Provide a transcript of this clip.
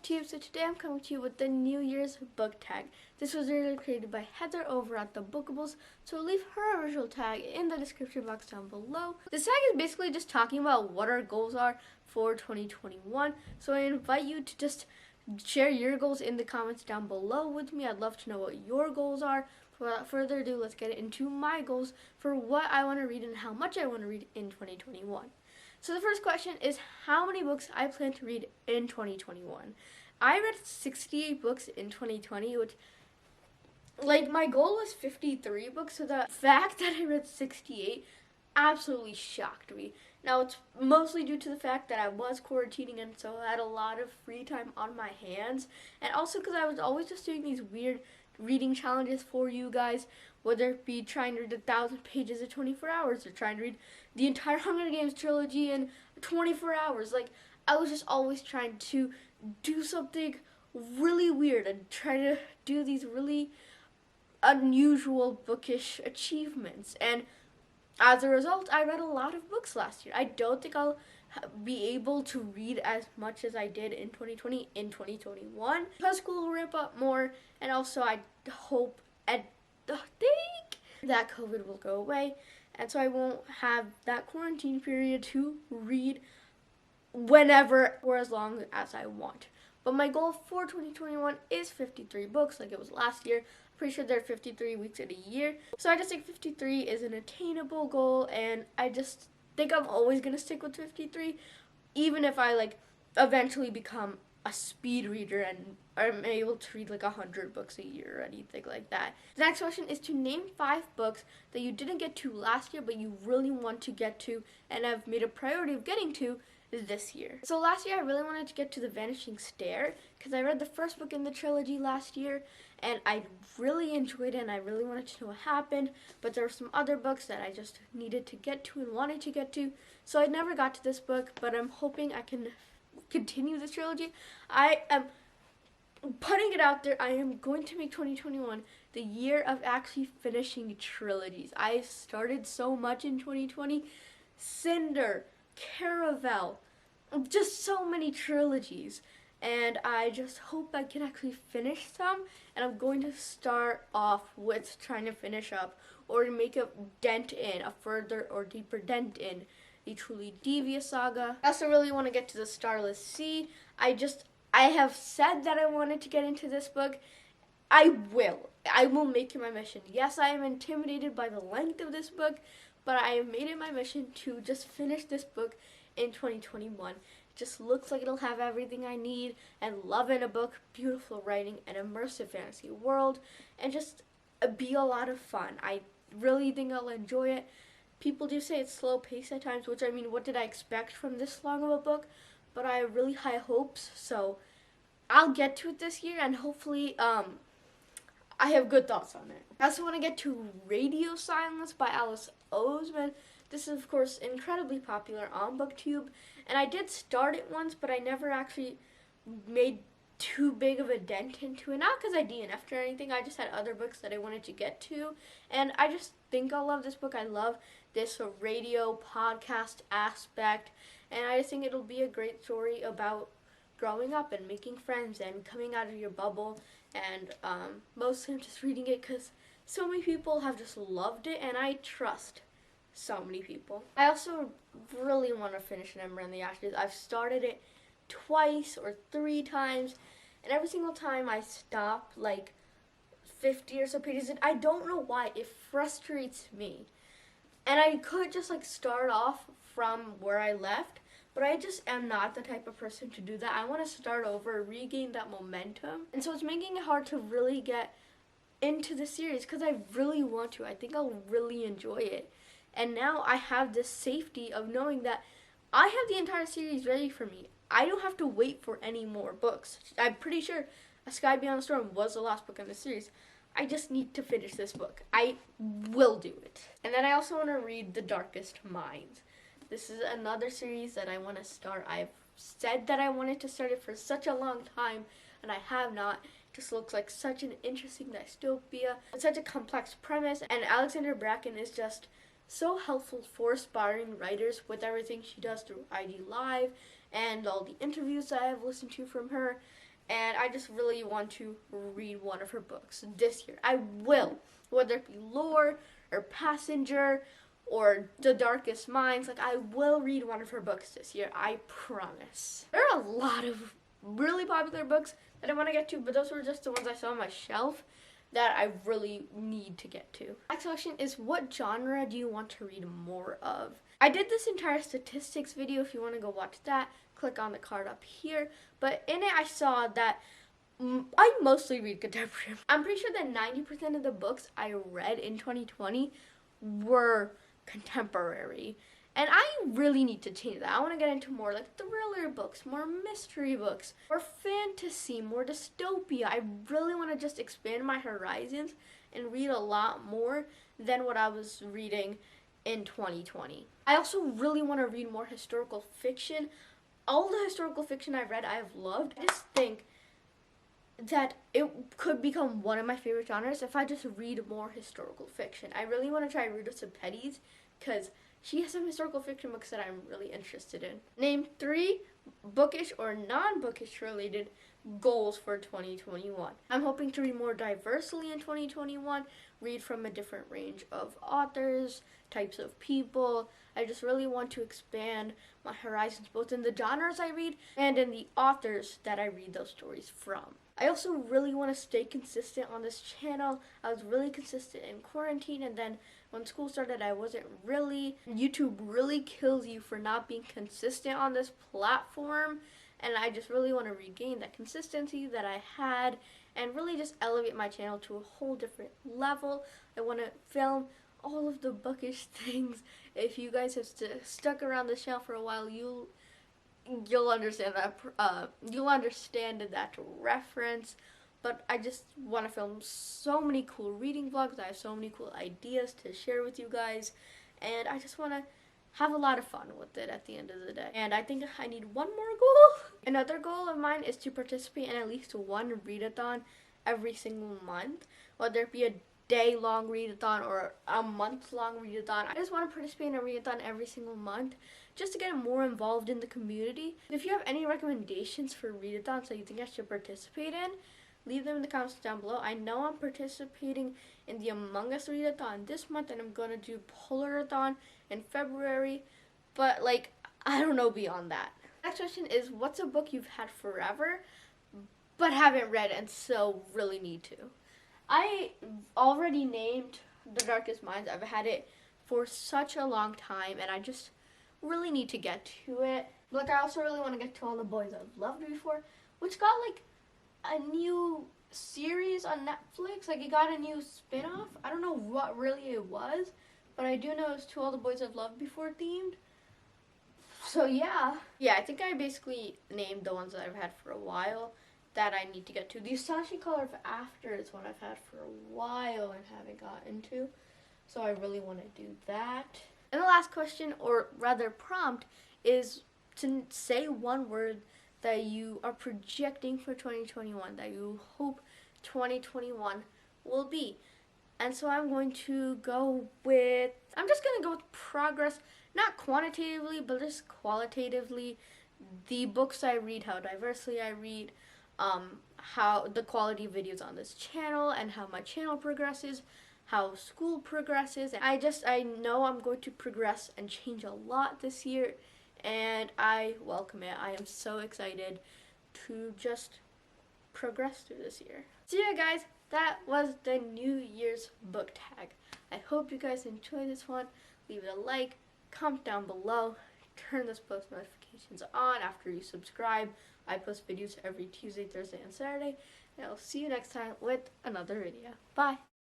BookTube. So today I'm coming to you with the New Year's book tag. This was originally created by Heather over at the Bookables, so I'll leave her original tag in the description box down below. This tag is basically just talking about what our goals are for 2021, so I invite you to just share your goals in the comments down below with me. I'd love to know what your goals are. Without further ado, let's get into my goals for what I want to read and how much I want to read in 2021. So the first question is how many books I plan to read in 2021. I read 68 books in 2020, which, my goal was 53 books, so the fact that I read 68 absolutely shocked me. Now, it's mostly due to the fact that I was quarantining, and so I had a lot of free time on my hands, and also because I was always just doing these weird reading challenges for you guys, whether it be trying to read 1,000 pages in 24 hours or trying to read the entire Hunger Games trilogy in 24 hours. I was just always trying to do something really weird and try to do these really unusual bookish achievements. And as a result, I read a lot of books last year. I don't think I'll be able to read as much as I did in 2020 in 2021 because school will ramp up more, and also I hope and think that COVID will go away, and so I won't have that quarantine period to read whenever or as long as I want. But my goal for 2021 is 53 books like it was last year. I'm pretty sure there are 53 weeks in a year, so I just think 53 is an attainable goal, and I just think I'm always going to stick with 53, even if I eventually become a speed reader and I'm able to read 100 books a year or anything like that. The next question is to name 5 books that you didn't get to last year but you really want to get to and have made a priority of getting to this year. So last year I really wanted to get to The Vanishing Stair because I read the first book in the trilogy last year and I really enjoyed it and I really wanted to know what happened, but there were some other books that I just needed to get to and wanted to get to, so I never got to this book, but I'm hoping I can continue this trilogy. I am putting it out there, I am going to make 2021 the year of actually finishing trilogies. I started so much in 2020. Cinder, Caravel, just so many trilogies, and I just hope I can actually finish some, and I'm going to start off with trying to finish up or to make a dent in, a further or deeper dent in the Truly Devious saga. I also really want to get to the Starless C. I have said that I wanted to get into this book. I will make it my mission. Yes, I am intimidated by the length of this book, but I have made it my mission to just finish this book in 2021. It just looks like it'll have everything I need, and love in a book, beautiful writing, an immersive fantasy world, and just be a lot of fun. I really think I'll enjoy it. People do say it's slow paced at times, which what did I expect from this long of a book? But I have really high hopes, so I'll get to it this year, and hopefully I have good thoughts on it. I also want to get to Radio Silence by Alice Oseman. This is, of course, incredibly popular on BookTube, and I did start it once, but I never actually made too big of a dent into it. Not because I DNF'd or anything, I just had other books that I wanted to get to, and I just think I'll love this book. I love this radio podcast aspect, and I just think it'll be a great story about growing up and making friends and coming out of your bubble, and mostly I'm just reading it because so many people have just loved it, and I trust so many people. I also really want to finish An Ember in the Ashes. I've started it twice or 3 times, and every single time I stop 50 or so pages, and I don't know why. It frustrates me. And I could just start off from where I left, but I just am not the type of person to do that. I want to start over, regain that momentum, and so it's making it hard to really get into the series because I really want to. I think I'll really enjoy it. And now I have this safety of knowing that I have the entire series ready for me. I don't have to wait for any more books. I'm pretty sure A Sky Beyond the Storm was the last book in the series. I just need to finish this book. I will do it. And then I also want to read The Darkest Minds. This is another series that I want to start. I've said that I wanted to start it for such a long time, and I have not. It just looks like such an interesting dystopia. It's such a complex premise, and Alexandra Bracken is just so helpful for aspiring writers with everything she does through IG Live and all the interviews that I have listened to from her. and I just really want to read one of her books this year. I will, whether it be Lore or Passenger or The Darkest Minds. Like, I will read one of her books this year. I promise. There are a lot of really popular books that I want to get to, but those were just the ones I saw on my shelf that I really need to get to. Next question is, what genre do you want to read more of? I did this entire statistics video. If you want to go watch that, click on the card up here. But in it, I saw that I mostly read contemporary. I'm pretty sure that 90% of the books I read in 2020 were contemporary. And I really need to change that. I want to get into more like thriller books, more mystery books, more fantasy, more dystopia. I really want to just expand my horizons and read a lot more than what I was reading in 2020. I also really want to read more historical fiction. All the historical fiction I've read, I have loved. I just think that it could become one of my favorite genres if I just read more historical fiction. I really want to try Rita Sepetys because she has some historical fiction books that I'm really interested in. Name 3 bookish or non-bookish related goals for 2021. I'm hoping to read more diversely in 2021, read from a different range of authors, types of people. I just really want to expand my horizons both in the genres I read and in the authors that I read those stories from. I also really want to stay consistent on this channel. I was really consistent in quarantine, and then when school started, I wasn't really. YouTube really kills you for not being consistent on this platform, and I just really want to regain that consistency that I had and really just elevate my channel to a whole different level. I want to film all of the bookish things. If you guys have stuck around this channel for a while, you'll understand that that reference. But I just want to film so many cool reading vlogs. I have so many cool ideas to share with you guys, and I just want to have a lot of fun with it at the end of the day. And I think I need one more goal. Another goal of mine is to participate in at least one readathon every single month, whether it be a day-long readathon or a month-long readathon. I just want to participate in a readathon every single month just to get more involved in the community. If you have any recommendations for readathons that you think I should participate in, leave them in the comments down below. I know I'm participating in the Among Us readathon this month, and I'm going to do Polarathon in February, but like, I don't know beyond that. Next question is, what's a book you've had forever but haven't read and so really need to? I already named The Darkest Minds. I've had it for such a long time, and I just really need to get to it. Like, I also really want to get to All the Boys I've Loved Before, which got like a new series on Netflix. Like, it got a new spin-off. I don't know what really it was, but I do know it's To All the Boys I've Loved Before themed. So yeah, I think I basically named the ones that I've had for a while that I need to get to. The Astonishing Color of After is one I've had for a while and haven't gotten to, so I really want to do that. And the last question, or rather prompt, is to say one word that you are projecting for 2021, that you hope 2021 will be. And so I'm going to go with, I'm just going to go with progress, not quantitatively, but just qualitatively. The books I read, how diversely I read, how the quality of videos on this channel, and how my channel progresses, how school progresses. I know I'm going to progress and change a lot this year, and I welcome it. I am so excited to just progress through this year. So yeah, guys, that was the New Year's book tag. I hope you guys enjoyed this one. Leave it a like, comment down below, turn those post notifications on after you subscribe. I post videos every Tuesday, Thursday, and Saturday, and I'll see you next time with another video. Bye!